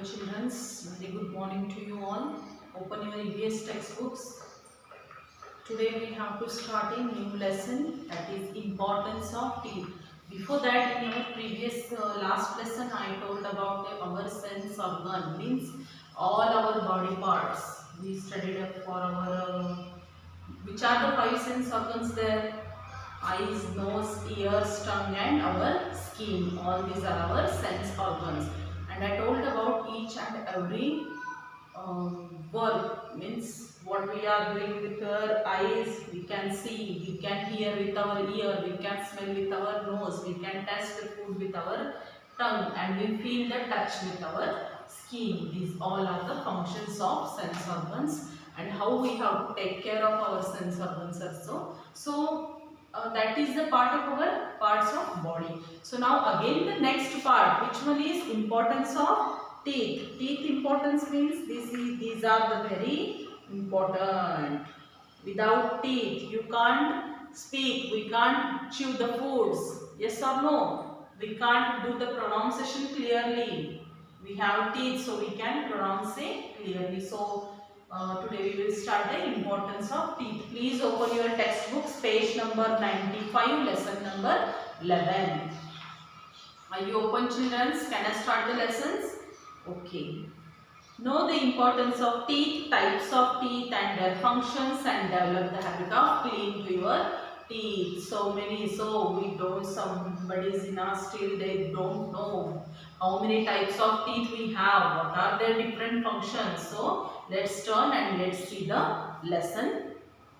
children. Very good morning to you all. Open your EVS textbooks. Today we have to start a new lesson, that is importance of teeth. Before that, in our previous last lesson, I told about our sense organ, means all our body parts. We studied for our which are the five sense organs there? Eyes, nose, ears, tongue and our skin. All these are our sense organs. And I told about each and every work, means what we are doing with our eyes, we can see, we can hear with our ear, we can smell with our nose, we can taste the food with our tongue, and we feel the touch with our skin. These all are the functions of sense organs and how we have to take care of our sense organs also. So that is the part of our parts of body. So now again the next part, which one is importance of teeth. Teeth importance means these are the very important. Without teeth you can't speak, we can't chew the foods. Yes or no? We can't do the pronunciation clearly. We have teeth, so we can pronounce it clearly. So today we will start the importance of teeth. Please open your textbooks, page number 95, lesson number 11. Are you open, children? Can I start the lessons? Okay. Know the importance of teeth, types of teeth and their functions, and develop the habit of cleaning to your teeth. So we don't, somebody is in us still they don't know how many types of teeth we have, what are their different functions. So let's turn and let's see the lesson.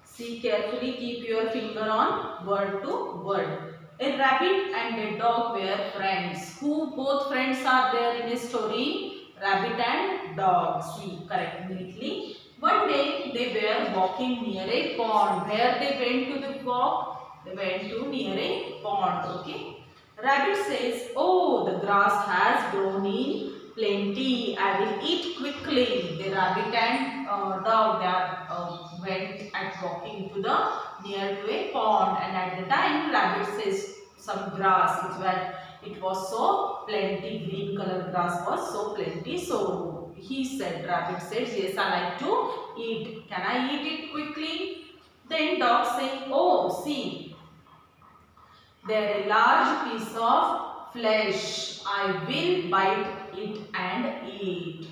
See carefully, keep your finger on word to word. A rabbit and a dog were friends. Who both friends are there in a story? Rabbit and dog. See, correct neatly. One day they were walking near a pond. Where they went to the walk? They went to near a pond. Okay. Rabbit says, "Oh, the grass has grown in plenty. I will eat quickly." The rabbit and dog went at walking to the near to a pond, and at the time rabbit says some grass. It was so plenty, green color grass was so plenty. So he said, rabbit said, "Yes, I like to eat. Can I eat it quickly?" Then dog said, "Oh, see, there a large piece of flesh. I will bite it and eat."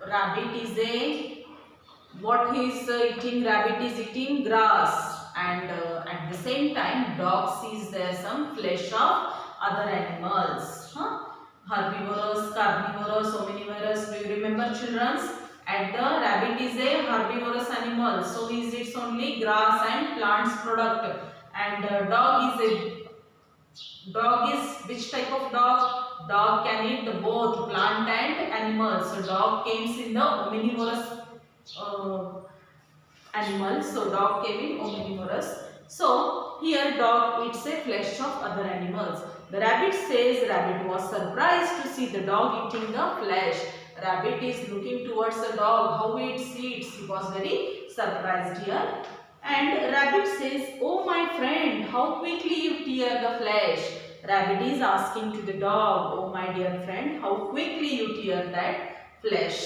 Rabbit is what he is eating? Rabbit is eating grass, and at the same time dog sees there some flesh of other animals. Herbivorous, carnivorous, omnivorous. Do you remember, children? And the rabbit is a herbivorous animal, so he eats only grass and plants product. And dog is which type of dog? Dog can eat both plant and animals. So dog comes in the omnivorous animals. So dog came in omnivorous. So here dog eats a flesh of other animals. The rabbit says rabbit was surprised to see the dog eating the flesh. Rabbit is looking towards the dog, how it eats. He was very surprised here. And rabbit says, "Oh my friend, how quickly you tear the flesh." Rabbit is asking to the dog, "Oh my dear friend, how quickly you tear that flesh."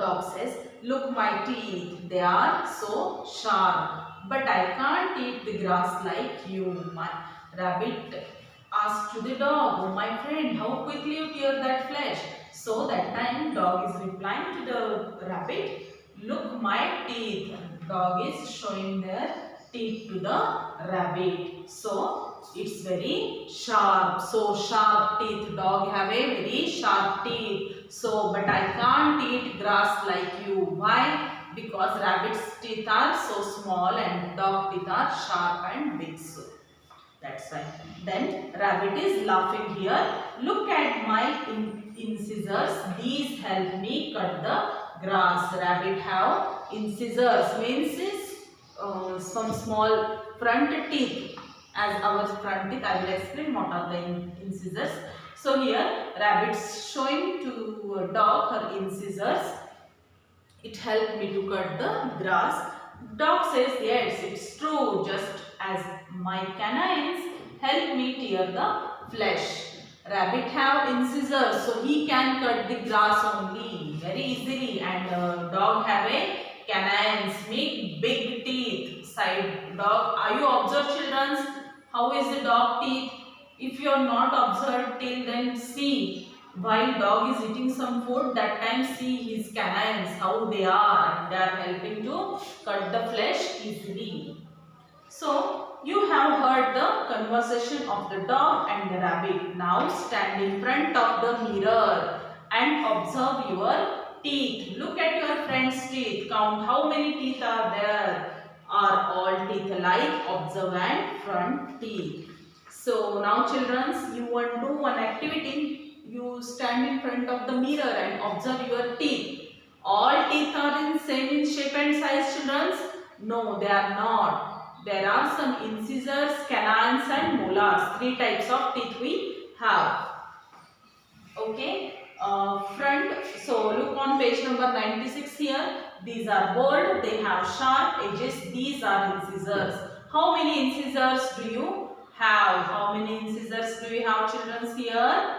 Dog says, "Look my teeth, they are so sharp, but I can't eat the grass like you." My rabbit asked to the dog, "Oh my friend, how quickly you tear that flesh." So that time dog is replying to the rabbit, "Look my teeth." Dog is showing their teeth to the rabbit. So it's very sharp. So sharp teeth. Dog have a very sharp teeth. So but I can't eat grass like you. Why? Because rabbit's teeth are so small and dog teeth are sharp and big. So that's why. Then rabbit is laughing here. "Look at my incisors. These help me cut the grass." Rabbit have incisors, means some small front teeth. As our front teeth, I will explain what are the incisors. So here rabbit's showing to dog her incisors. "It helped me to cut the grass." Dog says, "Yes, it's true, just as my canines help me tear the flesh." Rabbit have incisors, so he can cut the grass only very easily. And dog have a canines, make big teeth. Side dog. Are you observed, children? How is the dog teeth? If you are not observed till then, see. While dog is eating some food, that time see his canines, how they are. They are helping to cut the flesh easily. So, you have heard the conversation of the dog and the rabbit. Now, stand in front of the mirror and observe your teeth. Look at your friend's teeth. Count how many teeth are there. Are all teeth alike? Observe and front teeth. So, now children, you want to do one activity. You stand in front of the mirror and observe your teeth. All teeth are in same in shape and size, children? No, they are not. There are some incisors, canines and molars. Three types of teeth we have. Okay. Front. So look on page number 96 here. These are bold. They have sharp edges. These are incisors. How many incisors do you have? How many incisors do you have, children, here?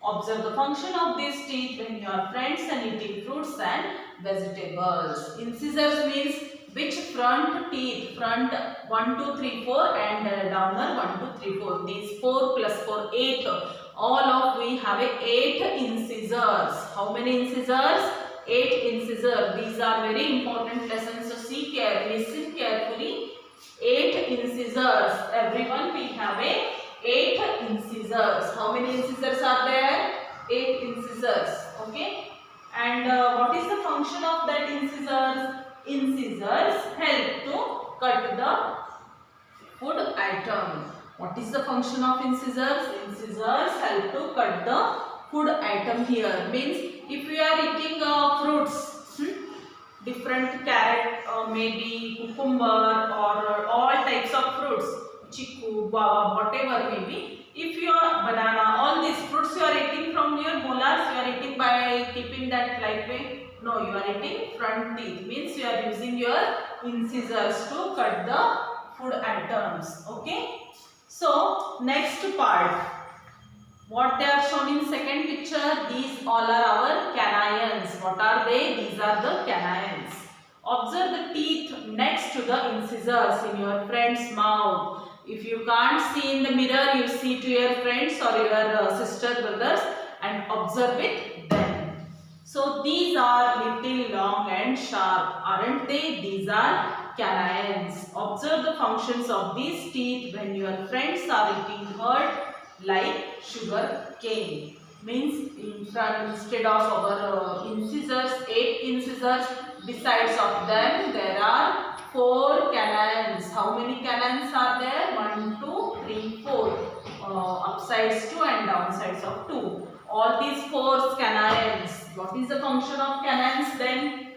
Observe the function of these teeth when you are friends and eating fruits and vegetables. Incisors means which front teeth? Front 1, 2, 3, 4 and downer 1, 2, 3, 4. These 4 plus 4, 8. All of we have 8 incisors. How many incisors? 8 incisors. These are very important lessons. So see carefully, listen carefully. 8 incisors. Everyone we have 8 incisors. How many incisors are there? 8 incisors. Okay. And what is the function of that incisors? Incisors help to cut the food item. What is the function of incisors? Incisors help to cut the food item here. Means if we are eating fruits, different carrot or maybe cucumber or all types of fruits, chiku, guava, whatever may be. If you are banana, all these fruits you are eating from your molars, you are eating by keeping that like way. No, you are eating front teeth. Means you are using your incisors to cut the food items. Okay. So next part. What they are shown in second picture, these all are our canines. What are they? These are the canines. Observe the teeth next to the incisors in your friend's mouth. If you can't see in the mirror, you see to your friends or your sister, brothers and observe it then. So these are little long and sharp, aren't they? These are canines. Observe the functions of these teeth when your friends are eating hurt like sugar cane. Means in front, instead of our incisors, 8 incisors, besides of them there are 4 canines. How many canines are there? 1, 2, 3, 4. Upsides 2 and downsides of 2. All these 4 canines. What is the function of canines then?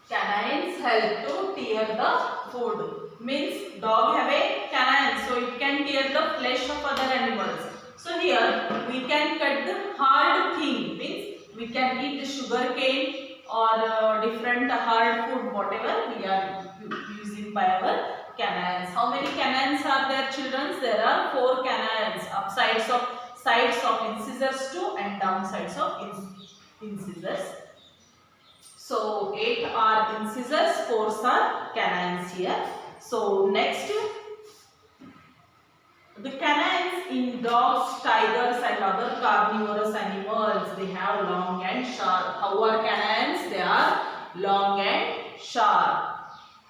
Canines help to tear the food. Means dog have a canine, so it can tear the flesh of other animals. So here we can cut the hard thing. Means we can eat the sugar cane or different hard food, whatever we are using by our canines. How many canines are there, children? There are 4 canines. Upsides of sides of incisors 2 and downsides of incisors. So 8 are incisors, 4 are canines here. So next, the canines in dogs, tigers and other carnivorous animals, they have long and sharp. How are canines? They are long and sharp.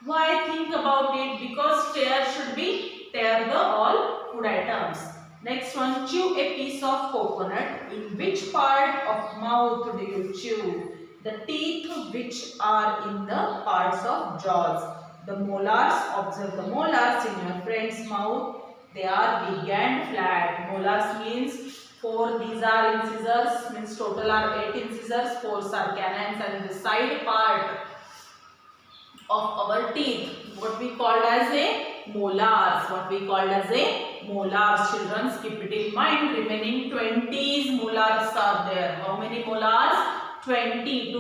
Why? Think about it. Because tear should be tear the all food items. Next one, chew a piece of coconut. In which part of mouth do you chew? The teeth which are in the parts of jaws. The molars, observe the molars in your friend's mouth. They are big and flat. Molars means 4. These are incisors. Means total are 8 incisors. 4 are canines. And the side part of our teeth, what we called as a molars. What we called as a molars. Children, keep it in mind. Remaining 20 molars are there. How many molars? 20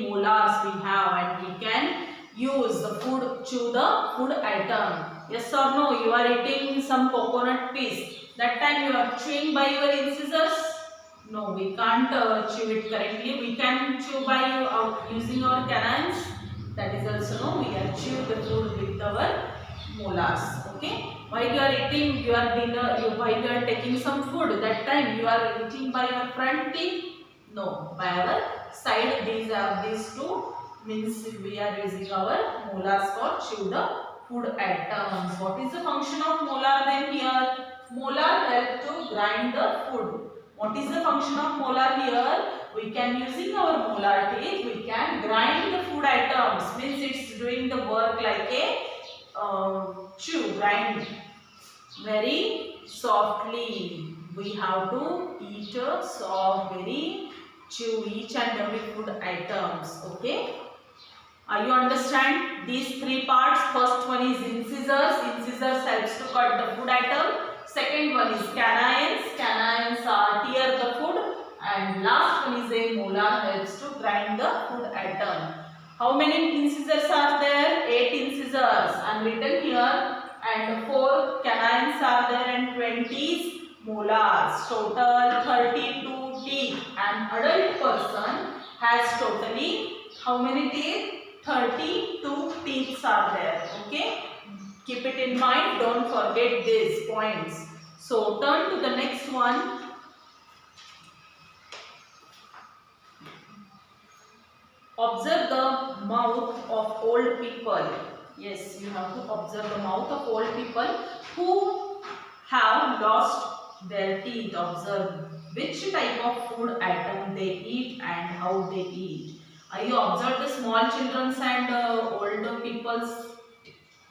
molars we have, and we can use the food, chew the food item. Yes or no? You are eating some coconut piece. That time you are chewing by your incisors? No, we can't chew it correctly. We can chew by using our canines. That is also no. We are chew the food with our molars. Okay. While you are eating your dinner, while you are taking some food, that time you are eating by your front teeth. No, by our side. These two means we are using our molars for chew the food items. What is the function of molar then here? Molar help to grind the food. What is the function of molar here? We can using our molar teeth, we can grind the food items. Means it's doing the work like a chew, grind very softly. We have to eat a soft, very chew each and every food items. Okay. You understand these three parts? First one is incisors. Incisors helps to cut the food item. Second one is canines. Canines tear the food. And last one is a molar, helps to grind the food item. How many incisors are there? 8 incisors. I am written here. And 4 canines are there and 20 molars. Total 32 teeth. An adult person has totally how many teeth? 32 teeth are there. Okay. Keep it in mind. Don't forget these points. So turn to the next one. Observe the mouth of old people. Yes, you have to observe the mouth of old people who have lost their teeth. Observe which type of food item they eat and how they eat. You observe the small children's and older people's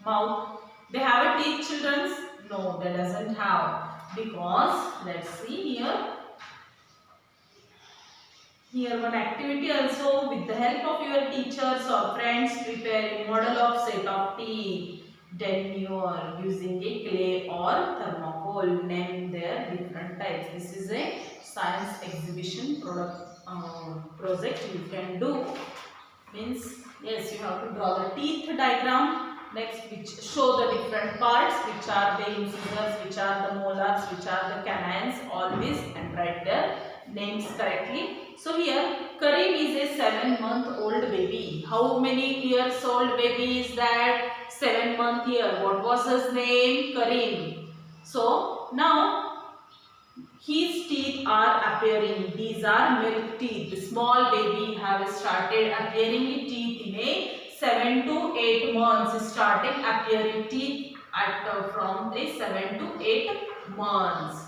mouth. They have a teeth, children's? No, they doesn't have. Because, let's see here. Here one activity also, with the help of your teachers or friends, prepare a model of set of teeth. Then you are using a clay or thermocol. Name their different types. This is a science exhibition project you can do. Means, yes, you have to draw the teeth diagram. Next, which show the different parts, which are the incisors, which are the molars, which are the canines, all this, and write their names correctly. So here, Karim is a 7-month-old baby. How many years old baby is that? 7-month year. What was his name? Karim. So now his teeth are appearing. These are milk teeth. The small baby have started appearing teeth in a 7 to 8 months. Starting appearing teeth at from the 7 to 8 months.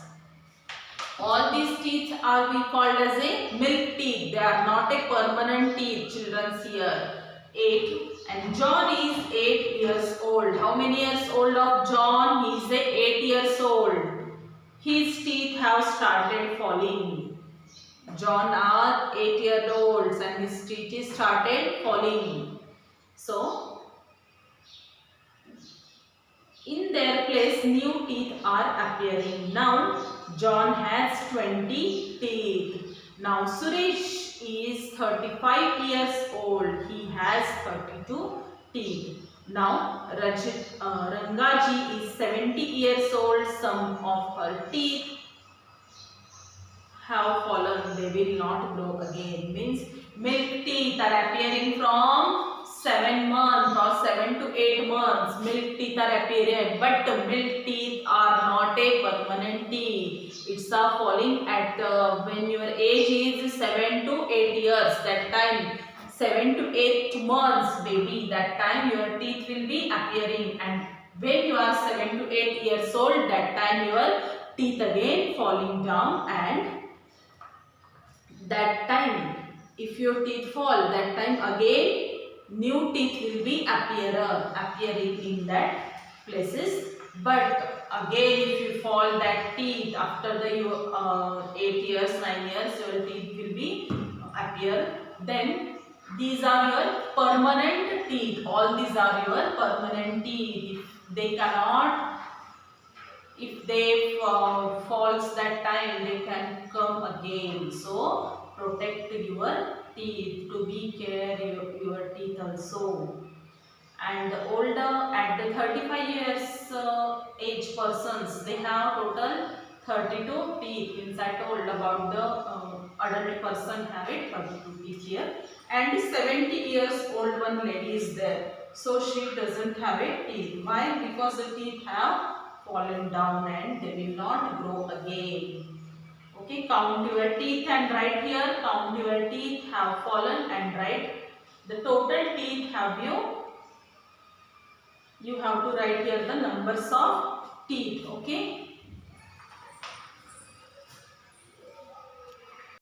All these teeth are we called as a milk teeth. They are not a permanent teeth, children's here. 8. And John is 8 years old. How many years old of John? He is 8 years old. His teeth have started falling. John are 8-year-olds and his teeth started falling. So, in their place new teeth are appearing. Now, John has 20 teeth. Now, Suresh is 35 years old. He has 32 teeth. Now, Rangaji is 70 years old. Some of her teeth have fallen. They will not grow again. Means milk teeth are appearing from 7 months or 7 to 8 months. Milk teeth are appearing. But milk teeth are not a permanent teeth. It's falling at when your age is 7 to 8 years. That time 7 to 8 months baby, that time your teeth will be appearing, and when you are 7 to 8 years old, that time your teeth again falling down, and that time if your teeth fall, that time again new teeth will be appearing in that places. But again if you fall that teeth after the 8 years, 9 years, your teeth will be appear. Then these are your permanent teeth. All these are your permanent teeth. If they cannot, if they falls that time, they can come again. So protect your teeth. To be care your teeth also. And the older, at the 35 years age persons, they have total 32 teeth. Means I told about the adult person have it 32 teeth here. And 70 years old one lady is there. So she doesn't have a teeth. Why? Because the teeth have fallen down and they will not grow again. Okay, count your teeth and write here. Count your teeth have fallen and write the total teeth have you have to write here the numbers of teeth. Okay.